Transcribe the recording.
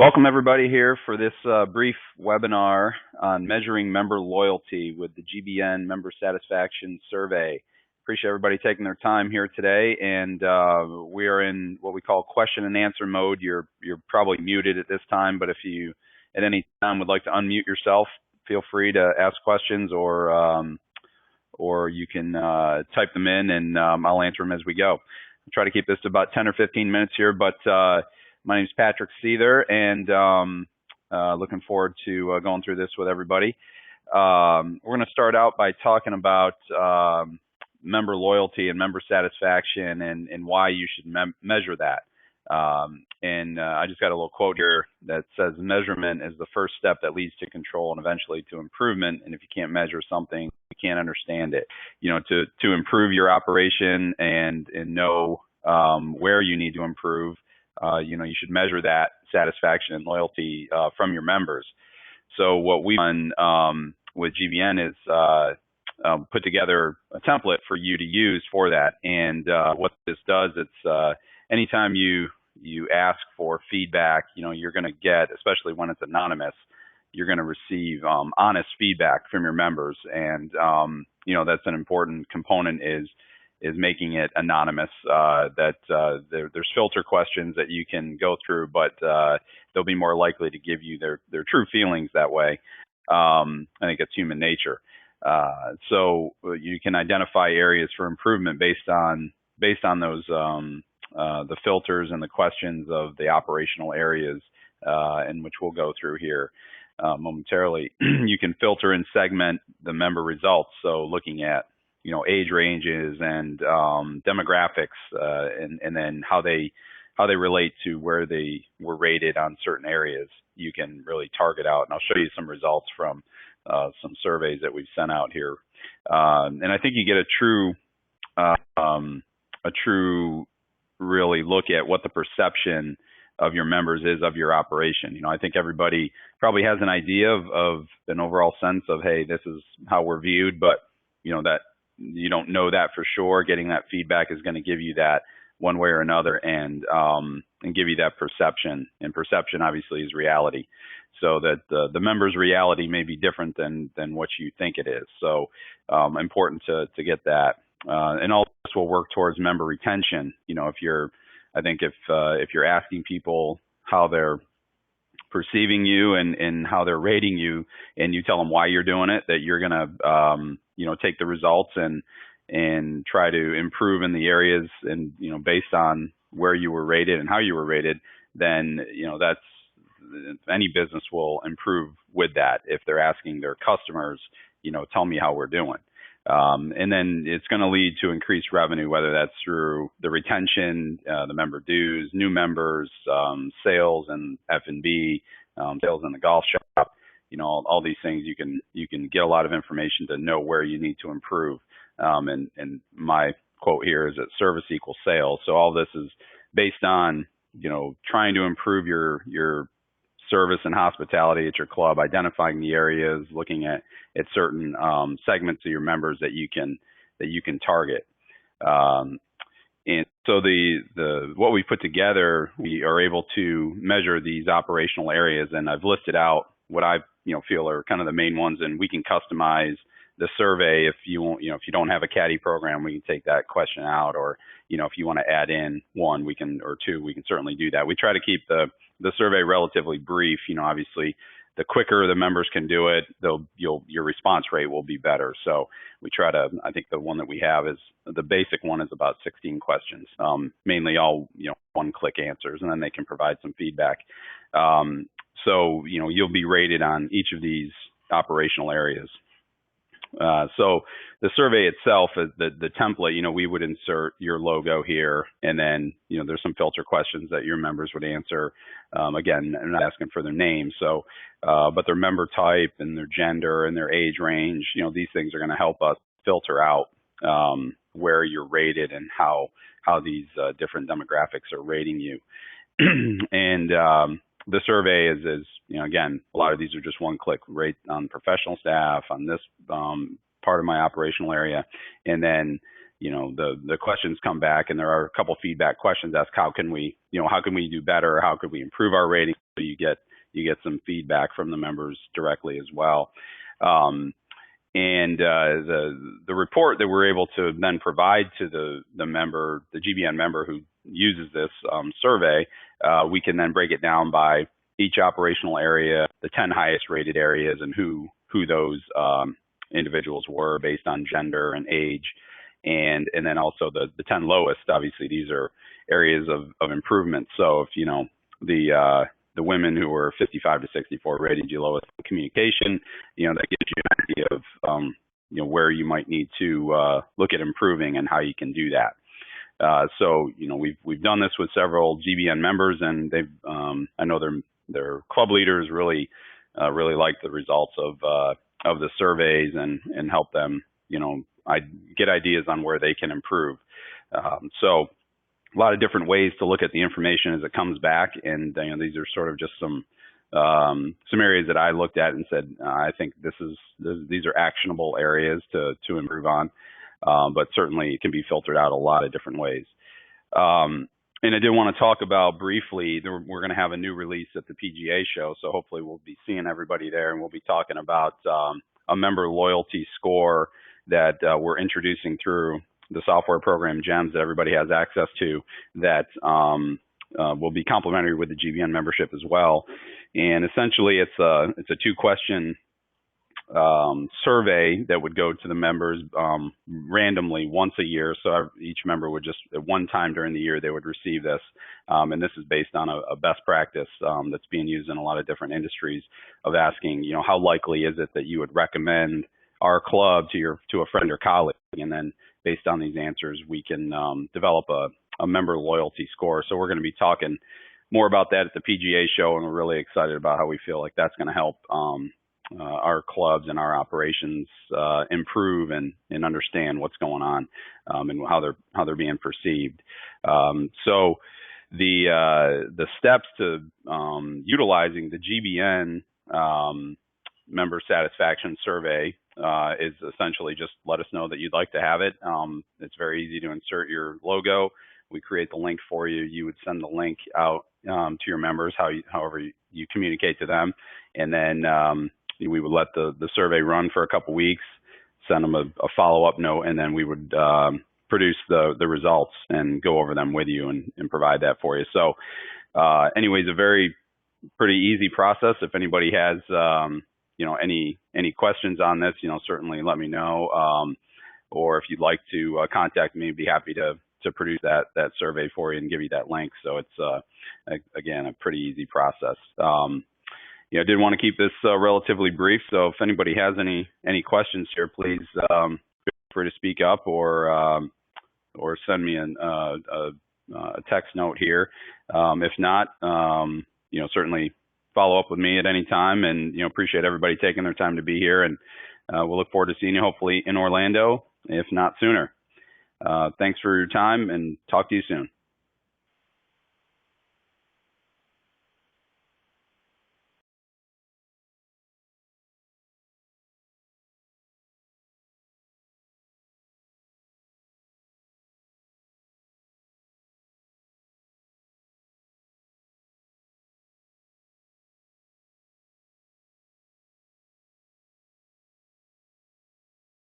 Welcome everybody here for this brief webinar on measuring member loyalty with the GBN Member Satisfaction Survey. Appreciate everybody taking their time here today, and we are in what we call question and answer mode. You're probably muted at this time, but if you at any time would like to unmute yourself, feel free to ask questions, or you can type them in, and I'll answer them as we go. I'll try to keep this to about 10 or 15 minutes here, but my name is Patrick Seether, and looking forward to going through this with everybody. We're going to start out by talking about member loyalty and member satisfaction, and why you should measure that. I just got a little quote here that says, measurement is the first step that leads to control and eventually to improvement. And if you can't measure something, you can't understand it. You know, to improve your operation and know where you need to improve, you know, you should measure that satisfaction and loyalty from your members. So what we've done with GBN is put together a template for you to use for that. And what this does, it's anytime you ask for feedback, you know, you're going to get, especially when it's anonymous, you're going to receive honest feedback from your members. And you know, that's an important component is making it anonymous. There's filter questions that you can go through, but they'll be more likely to give you their true feelings that way. I think it's human nature. So you can identify areas for improvement based on those the filters and the questions of the operational areas, in which we'll go through here momentarily. You can filter and segment the member results. So looking at, you know, age ranges and demographics, and then how they relate to where they were rated on certain areas. You can really target out, and I'll show you some results from some surveys that we've sent out here. And I think you get a true really look at what the perception of your members is of your operation. You know, I think everybody probably has an idea of an overall sense of, hey, this is how we're viewed, but you know, that you don't know that for sure. Getting that feedback is going to give you that one way or another, and give you that perception. And perception obviously is reality. So that the member's reality may be different than what you think it is. So important to get that. And all this will work towards member retention. You know, if you're asking people how they're perceiving you and how they're rating you, and you tell them why you're doing it, that you're going to, you know, take the results and try to improve in the areas, and, you know, based on where you were rated and how you were rated, then, you know, that's, any business will improve with that. If they're asking their customers, you know, tell me how we're doing. And then it's going to lead to increased revenue, whether that's through the retention, the member dues, new members, sales and F&B, sales in the golf shop. You know, all these things you can get a lot of information to know where you need to improve. And my quote here is that service equals sales. So all this is based on, you know, trying to improve your service and hospitality at your club, identifying the areas, looking at certain segments of your members that you can target. And so what we put together, we are able to measure these operational areas, and I've listed out what I feel are kind of the main ones, and we can customize the survey. If you want, if you don't have a caddy program, we can take that question out, or if you want to add in one, we can, or two, we can certainly do that. We try to keep the survey relatively brief. Obviously, the quicker the members can do it, your response rate will be better. So we try to, I think the one that we have is, the basic one is about 16 questions, mainly all, one-click answers, and then they can provide some feedback. So, you'll be rated on each of these operational areas. So the survey itself, the template, we would insert your logo here, and then, there's some filter questions that your members would answer. Again, I'm not asking for their name, so, but their member type and their gender and their age range, these things are going to help us filter out where you're rated and how these different demographics are rating you. And the survey is, again, a lot of these are just one-click rate on professional staff, on this part of my operational area. And then, the questions come back, and there are a couple feedback questions. Ask how can we do better, or how could we improve our rating? So you get some feedback from the members directly as well. And the report that we're able to then provide to the GBN member who uses this survey, we can then break it down by each operational area, the 10 highest rated areas, and who those individuals were based on gender and age, and then also the 10 lowest. Obviously, these are areas of improvement. So if the women who were 55 to 64 rated you lowest in communication, that gives you an idea of where you might need to look at improving and how you can do that. So we've done this with several GBN members, and they've I know their club leaders really like the results of the surveys and help them get ideas on where they can improve. So a lot of different ways to look at the information as it comes back, and these are sort of just some areas that I looked at and said I think these are actionable areas to improve on, but certainly it can be filtered out a lot of different ways. And I did want to talk about briefly, we're going to have a new release at the PGA show, so hopefully we'll be seeing everybody there, and we'll be talking about a member loyalty score that we're introducing through the software program GEMS that everybody has access to, that will be complimentary with the GBN membership as well. And essentially it's a 2-question survey that would go to the members randomly once a year. So each member would just, at one time during the year, they would receive this. And this is based on a best practice that's being used in a lot of different industries, of asking, how likely is it that you would recommend our club to a friend or colleague? And then based on these answers, we can develop a member loyalty score. So we're going to be talking more about that at the PGA show, and we're really excited about how we feel like that's going to help our clubs and our operations improve and understand what's going on and how they're being perceived. So the steps to utilizing the GBN member satisfaction survey is essentially just let us know that you'd like to have it. It's very easy to insert your logo. We create the link for you. You would send the link out to your members, however you communicate to them, and then we would let the survey run for a couple weeks, send them a follow-up note, and then we would produce the results and go over them with you and provide that for you. So anyways, pretty easy process. If anybody has any questions on this, certainly let me know. Or if you'd like to contact me, I'd be happy to produce that survey for you and give you that link. So it's again a pretty easy process. I did want to keep this relatively brief. So if anybody has any questions here, please feel free to speak up or send me a text note here. If not, certainly follow up with me at any time, and appreciate everybody taking their time to be here, and we'll look forward to seeing you hopefully in Orlando, if not sooner. Thanks for your time, and talk to you soon.